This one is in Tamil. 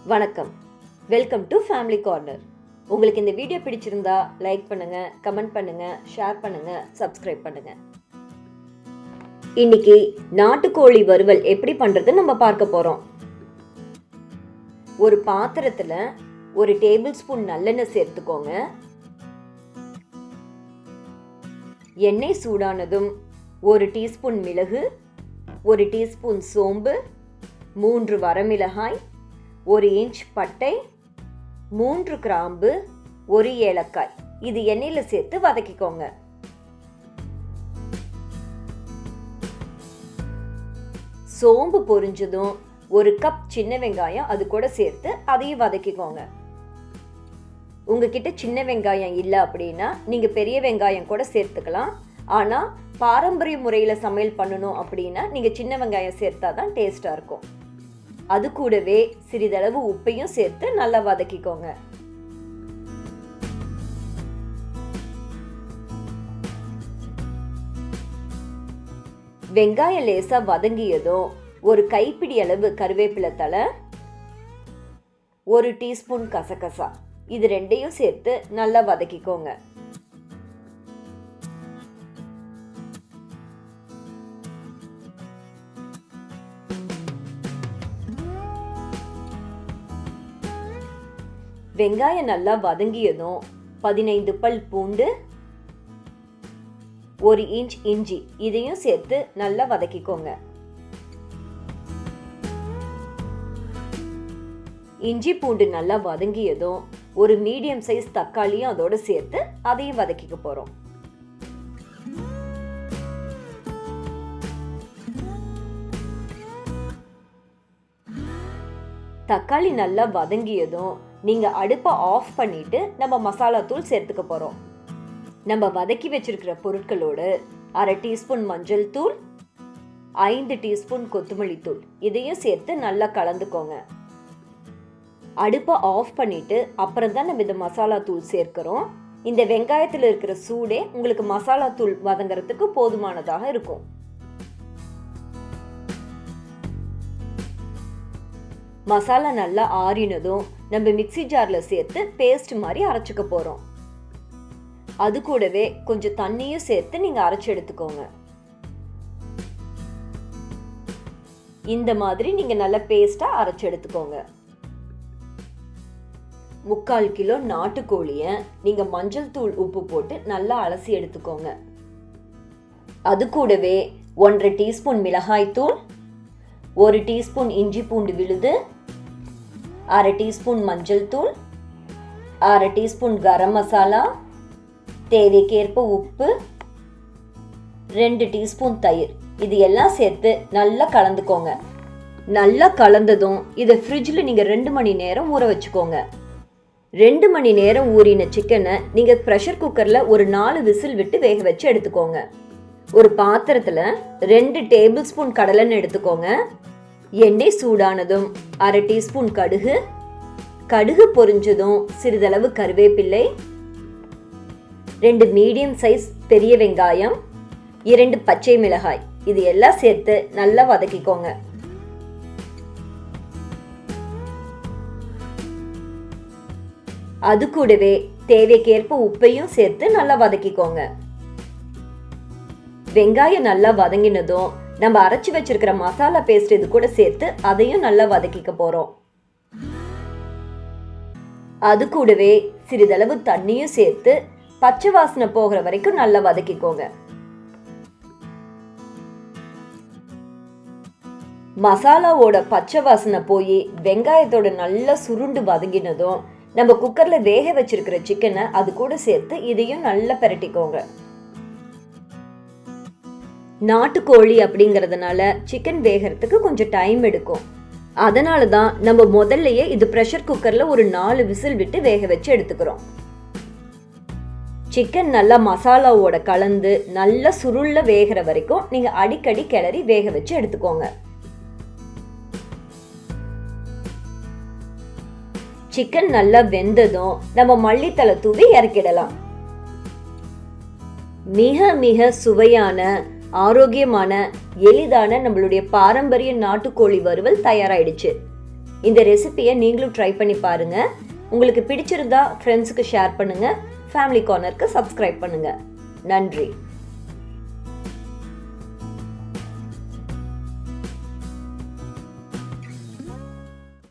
வணக்கம், வெல்கம் டு ஃபேமிலி கார்னர். உங்களுக்கு இந்த வீடியோ பிடிச்சிருந்தா லைக் பண்ணுங்க, கமெண்ட் பண்ணுங்க, ஷேர் பண்ணுங்க, சப்ஸ்கிரைப் பண்ணுங்க. இன்னைக்கு நாட்டுக்கோழி வறுவல் எப்படி பண்றது நம்ம பார்க்க போறோம். ஒரு பாத்திரத்துல 1 டேபிள் ஸ்பூன் நல்லெண்ணெய் சேர்த்துக்கோங்க. எண்ணெய் சூடானதும் 1 டீஸ்பூன் மிளகு, 1 டீஸ்பூன் சோம்பு, 3 வரமிளகாய், 1 இன்ச் பட்டை, 3 கிராம்பு, 1 ஏலக்காய் இது எண்ணெயில் சேர்த்து வதக்கிக்கோங்க. சோம்பு பொரிஞ்சதும் 1 கப் சின்ன வெங்காயம் அது கூட சேர்த்து அதையும் வதக்கிக்கோங்க. உங்ககிட்ட சின்ன வெங்காயம் இல்லை அப்படின்னா நீங்கள் பெரிய வெங்காயம் கூட சேர்த்துக்கலாம். ஆனால் பாரம்பரிய முறையில் சமையல் பண்ணணும் அப்படின்னா நீங்கள் சின்ன வெங்காயம் சேர்த்தா தான் டேஸ்டாக இருக்கும். அது கூடவே சிறிதளவு உப்பையும் சேர்த்து நல்லா வதக்கிக்கோங்க. வெங்காயம் லேசா வதங்கியதும் 1 கைப்பிடி அளவு கருவேப்பிலை தழை, 1 டீஸ்பூன் கசகசா இது ரெண்டையும் சேர்த்து நல்லா வதக்கிக்கோங்க. வெங்காயம் நல்லா வதங்கியதும் 15 பல் பூண்டு, 1 இன்ச் இஞ்சி இதையும் சேர்த்து நல்லா வதக்கிக்கோங்க. இஞ்சி பூண்டு நல்லா வதங்கியதும் 1 மீடியம் சைஸ் தக்காளியும் அதோட சேர்த்து அதையும் வதக்கிக்க போறோம். தக்காளி நல்லா வதங்கியதும் நீங்க அடுப்பை ஆஃப் பண்ணிட்டு நம்ம மசாலா தூள் சேர்த்துக்க போறோம். நம்ம வதக்கி வச்சிருக்கிற பொருட்களோடு 1/2 டீஸ்பூன் மஞ்சள் தூள், 5 டீஸ்பூன் கொத்தமல்லி தூள் இதையும் சேர்த்து நல்லா கலந்துக்கோங்க. அடுப்பை ஆஃப் பண்ணிட்டு அப்புறம் தான் நம்ம இந்த மசாலா தூள் சேர்க்கிறோம். இந்த வெங்காயத்தில் இருக்கிற சூடே உங்களுக்கு மசாலா தூள் வதங்கிறதுக்கு போதுமானதாக இருக்கும். மசாலா நல்லா ஆறினதும் நம்ம மிக்ஸி ஜார்ல சேர்த்து பேஸ்ட் மாதிரி அரைச்சுக்க போறோம். அது கூடவே கொஞ்சம் தண்ணியும் சேர்த்து நீங்க அரைச்சு எடுத்துக்கோங்க. இந்த மாதிரி நீங்க நல்ல பேஸ்டா அரைச்சு எடுத்துக்கோங்க. 3/4 கிலோ நாட்டுக்கோழிய நீங்க மஞ்சள் தூள் உப்பு போட்டு நல்லா அலசி எடுத்துக்கோங்க. அது கூடவே 1/2 டீஸ்பூன் மிளகாய் தூள், 1 டீஸ்பூன் இஞ்சி பூண்டு விழுது, 1/2 டீஸ்பூன் மஞ்சள் தூள், 1/2 டீஸ்பூன் கரம் மசாலா, தேவைக்கேற்ப உப்பு, 2 டீஸ்பூன் தயிர் இது எல்லாம் சேர்த்து நல்லா கலந்துக்கோங்க. நல்லா கலந்ததும் இதை ஃப்ரிட்ஜில் நீங்கள் 2 மணி நேரம் ஊற வச்சுக்கோங்க. 2 மணி நேரம் ஊறின சிக்கனை நீங்கள் ப்ரெஷர் குக்கரில் ஒரு 4 விசில் விட்டு வேக வச்சு எடுத்துக்கோங்க. ஒரு பாத்திரத்தில் 2 டேபிள் ஸ்பூன் கடலெண்ணெய் எடுத்துக்கோங்க. எண்ணெய் சூடானதும் 1/2 டீஸ்பூன் கடுகு, கடுகு பொரிஞ்சதும் சிறிதளவு கருவேப்பிலை, 2 மீடியம் சைஸ் பெரிய வெங்காயம், 2 பச்சை மிளகாய் இது எல்லாம் சேர்த்து நல்லா வதக்கிக்கோங்க. அது கூடவே தேவைக்கேற்ப உப்பையும் சேர்த்து நல்லா வதக்கிக்கோங்க. வெங்காயம் நல்லா வதங்கினதும் நம்ம அரைச்சு வச்சிருக்கிற மசாலா பேஸ்ட் இது கூட சேர்த்து அதையும் நல்லா வதக்கிக்க போறோம். அது கூடவே சிறிதளவு தண்ணியும் சேர்த்து பச்சை வாசனை போகிற வரைக்கும் நல்லா வதக்கிக்கோங்க. மசாலாவோட பச்சை வாசனை போய் வெங்காயத்தோட நல்லா சுருண்டு வதங்கினதும் நம்ம குக்கர்ல வேக வச்சிருக்கிற சிக்கனை அது கூட சேர்த்து இதையும் நல்லா பிரட்டிக்கோங்க. நாட்டுக்கோழி அப்படிங்கிறதுனால சிக்கன் வேகிறதுக்கு கொஞ்சம் டைம் எடுக்கும். அதனால தான் நம்ம முதல்லயே இது ப்ரெஷர் குக்கர்ல ஒரு 4 விசில் விட்டு வேக வச்சு எடுத்துக்கிறோம். சிக்கன் நல்லா மசாலாவோட கலந்து நல்லா சுருள வேகிற வரைக்கும் நீங்க அடிக்கடி கிளறி வேக வச்சு எடுத்துக்கோங்க. சிக்கன் நல்லா வெந்ததும் நம்ம மல்லித்தலை தூவி இறக்கிடலாம். மிக மிக சுவையான ஆரோக்கியமான எளிதான நம்மளுடைய பாரம்பரிய நாட்டுக்கோழி வறுவல் தயாராயிடுச்சு. இந்த ரெசிபியை நீங்களும் ட்ரை பண்ணி பாருங்கள். உங்களுக்கு பிடிச்சிருந்தா ஃப்ரெண்ட்ஸுக்கு ஷேர் பண்ணுங்கள். ஃபேமிலி கார்னருக்கு சப்ஸ்கிரைப் பண்ணுங்கள். நன்றி.